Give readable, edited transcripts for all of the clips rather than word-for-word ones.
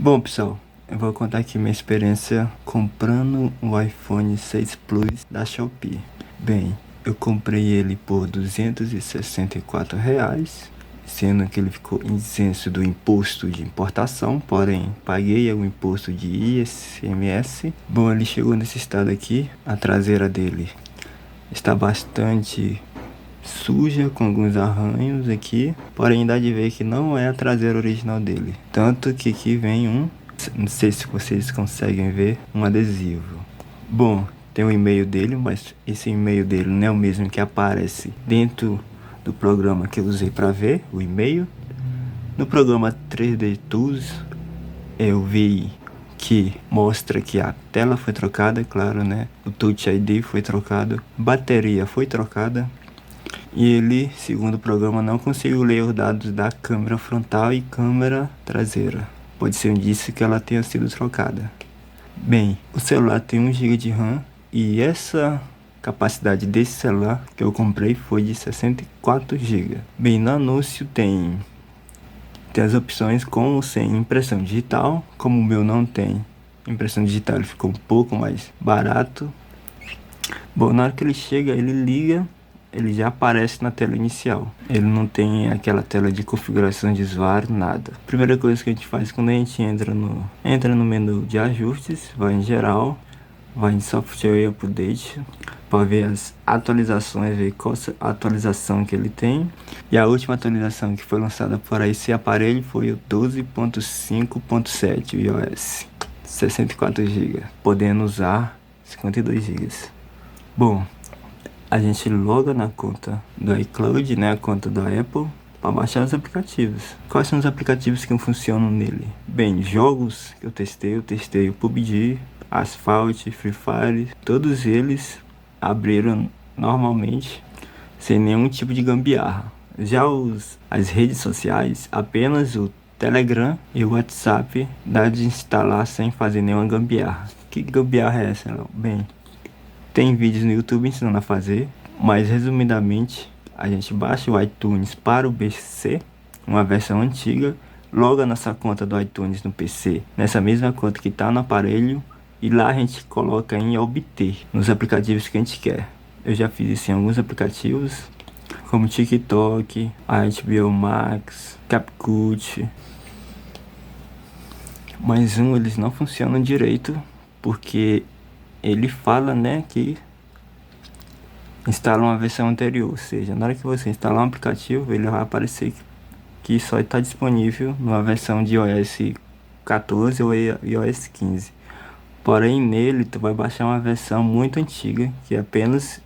Bom, pessoal, eu vou contar aqui minha experiência comprando o iPhone 6 Plus da Shopee. Bem, eu comprei ele por R$ 264, sendo que ele ficou isento do imposto de importação, porém paguei o imposto de ICMS. Bom, ele chegou nesse estado aqui, a traseira dele está bastante suja, com alguns arranhos aqui, porém dá de ver que não é a traseira original dele. Tanto que aqui vem não sei se vocês conseguem ver, um adesivo. Bom, tem o e-mail dele, mas esse e-mail dele não é o mesmo que aparece dentro do programa que eu usei para ver o e-mail. No programa 3D Tools, eu vi que mostra que a tela foi trocada, claro, né? O Touch ID foi trocado, bateria foi trocada. E ele, segundo o programa, não conseguiu ler os dados da câmera frontal e câmera traseira. Pode ser um indício que ela tenha sido trocada. Bem, o celular tem 1 GB de RAM e essa capacidade desse celular que eu comprei foi de 64 GB. Bem, no anúncio tem as opções com ou sem impressão digital. Como o meu não tem impressão digital, ele ficou um pouco mais barato. Bom, na hora que ele chega, ele liga, ele já aparece na tela inicial. Ele não tem aquela tela de configuração de usuário, nada. Primeira coisa que a gente faz quando a gente entra no menu de ajustes, vai em geral, vai em software update, para ver as atualizações, ver qual a atualização que ele tem. E a última atualização que foi lançada para esse aparelho foi o 12.5.7 iOS, 64 GB, podendo usar 52 GB. Bom, a gente loga na conta do iCloud, né, a conta da Apple, para baixar os aplicativos. Quais são os aplicativos que funcionam nele? Bem, jogos que eu testei o PUBG, Asphalt, Free Fire, todos eles abriram normalmente, sem nenhum tipo de gambiarra. Já as redes sociais, apenas o Telegram e o WhatsApp dá de instalar sem fazer nenhuma gambiarra. Que gambiarra é essa? Bem, tem vídeos no YouTube ensinando a fazer, mas resumidamente a gente baixa o iTunes para o PC, uma versão antiga, loga nossa conta do iTunes no PC, nessa mesma conta que está no aparelho, e lá a gente coloca em obter, nos aplicativos que a gente quer. Eu já fiz isso em alguns aplicativos, como TikTok, HBO Max, CapCut, mas eles não funcionam direito, porque ele fala, né, que instala uma versão anterior, ou seja, na hora que você instalar um aplicativo, ele vai aparecer que só está disponível numa versão de iOS 14 ou iOS 15. Porém, nele tu vai baixar uma versão muito antiga, que apenas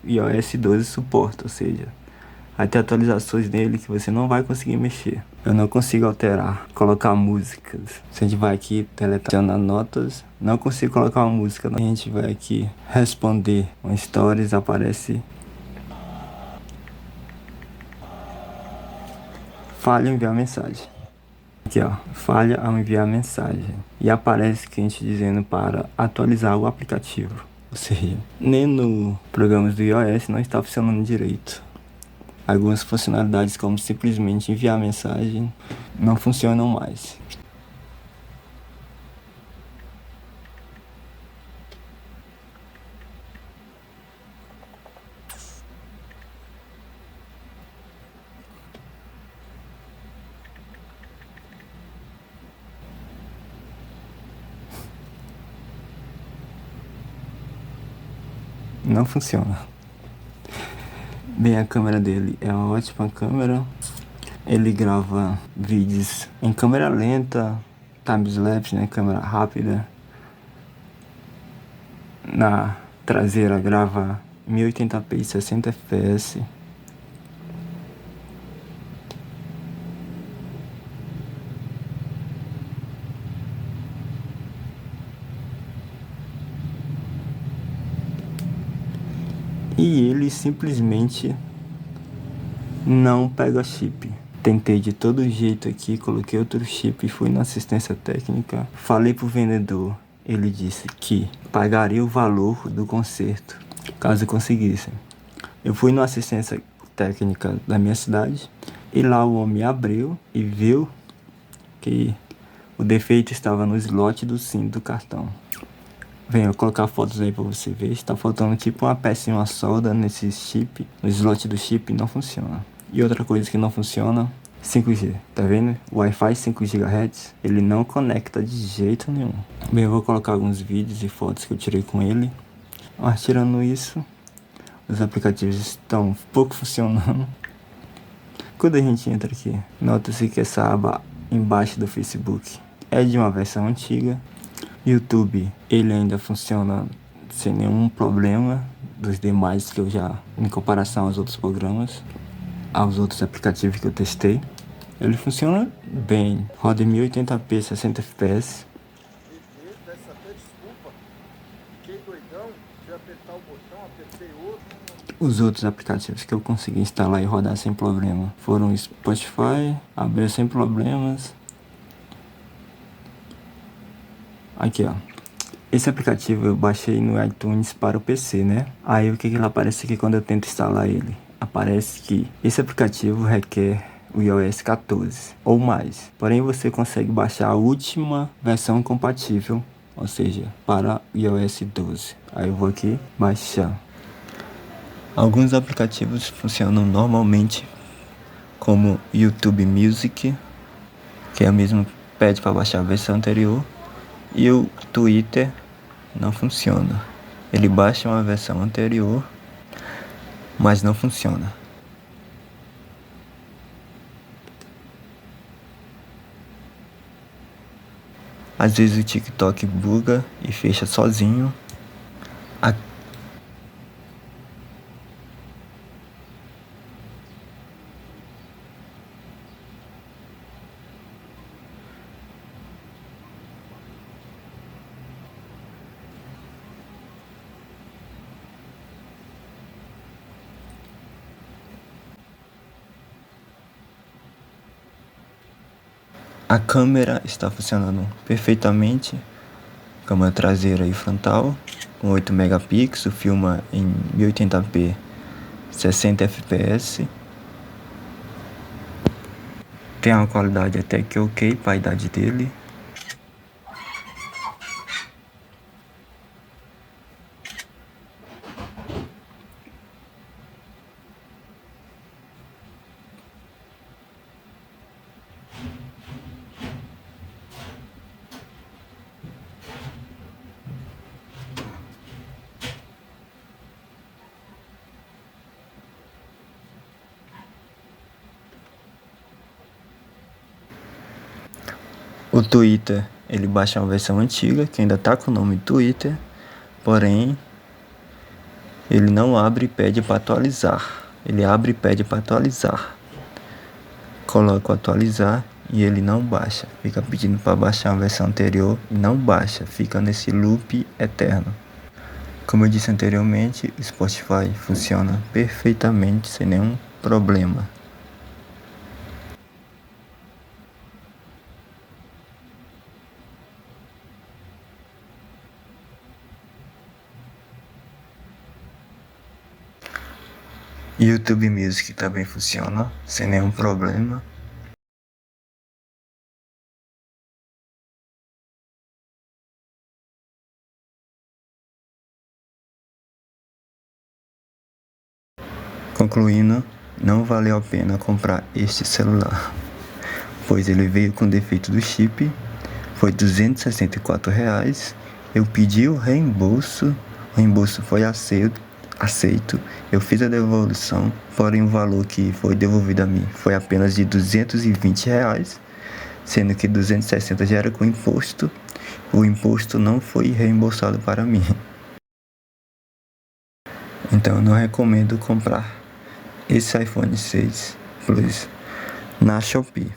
iOS 12 suporta, ou seja, vai ter atualizações nele que você não vai conseguir mexer. Eu não consigo alterar, colocar músicas. Se a gente vai aqui, selecionar notas, não consigo colocar uma música. A gente vai aqui, responder um stories, aparece falha enviar mensagem. Aqui ó, falha ao enviar mensagem. E aparece cliente dizendo para atualizar o aplicativo. Ou seja, nem no programas do iOS não está funcionando direito. Algumas funcionalidades, como simplesmente enviar mensagem, não funcionam mais. Não funciona. Bem, a câmera dele é uma ótima câmera. Ele grava vídeos em câmera lenta, time-lapse, né, câmera rápida. Na traseira grava 1080p e 60 fps. E ele simplesmente não pega chip. Tentei de todo jeito aqui, coloquei outro chip e fui na assistência técnica. Falei pro vendedor, ele disse que pagaria o valor do conserto, caso conseguissem. Eu fui na assistência técnica da minha cidade e lá o homem abriu e viu que O defeito estava no slot do SIM do cartão. Bem, eu vou colocar fotos aí pra você ver. Está faltando tipo uma pecinha, uma solda nesse chip. No slot do chip não funciona. E outra coisa que não funciona, 5G. Tá vendo? O Wi-Fi 5 GHz, ele não conecta de jeito nenhum. Bem, eu vou colocar alguns vídeos e fotos que eu tirei com ele. Mas tirando isso, os aplicativos estão pouco funcionando. Quando a gente entra aqui, nota-se que essa aba embaixo do Facebook é de uma versão antiga. YouTube, ele ainda funciona sem nenhum problema dos demais que eu já, em comparação aos outros programas, aos outros aplicativos que eu testei. Ele funciona bem, roda em 1080p, 60 fps. Peço até desculpa, fiquei doidão de apertar o botão, apertei outro. Os outros aplicativos que eu consegui instalar e rodar sem problema foram o Spotify, abriu sem problemas. Aqui, ó. Esse aplicativo eu baixei no iTunes para o PC, né? Aí o que ele aparece aqui quando eu tento instalar ele? Aparece que esse aplicativo requer o iOS 14 ou mais. Porém, você consegue baixar a última versão compatível, ou seja, para o iOS 12. Aí eu vou aqui baixar. Alguns aplicativos funcionam normalmente, como YouTube Music, que é o mesmo, pede para baixar a versão anterior. E o Twitter não funciona. Ele baixa uma versão anterior, mas não funciona. Às vezes o TikTok buga e fecha sozinho. A câmera está funcionando perfeitamente. Câmera traseira e frontal com 8 megapixels, filma em 1080p, 60 fps. Tem uma qualidade até que ok para a idade dele. O Twitter, ele baixa uma versão antiga, que ainda está com o nome Twitter, porém, ele não abre e pede para atualizar. Ele abre e pede para atualizar. Coloco atualizar e ele não baixa. Fica pedindo para baixar uma versão anterior e não baixa. Fica nesse loop eterno. Como eu disse anteriormente, o Spotify funciona perfeitamente, sem nenhum problema. YouTube Music também funciona, sem nenhum problema. Concluindo, não valeu a pena comprar este celular, pois ele veio com defeito do chip, foi R$264. Eu pedi o reembolso foi aceito, eu fiz a devolução, porém o valor que foi devolvido a mim foi apenas de R$220, sendo que 260 já era com imposto. O imposto não foi reembolsado para mim. Então eu não recomendo comprar esse iPhone 6 Plus na Shopee.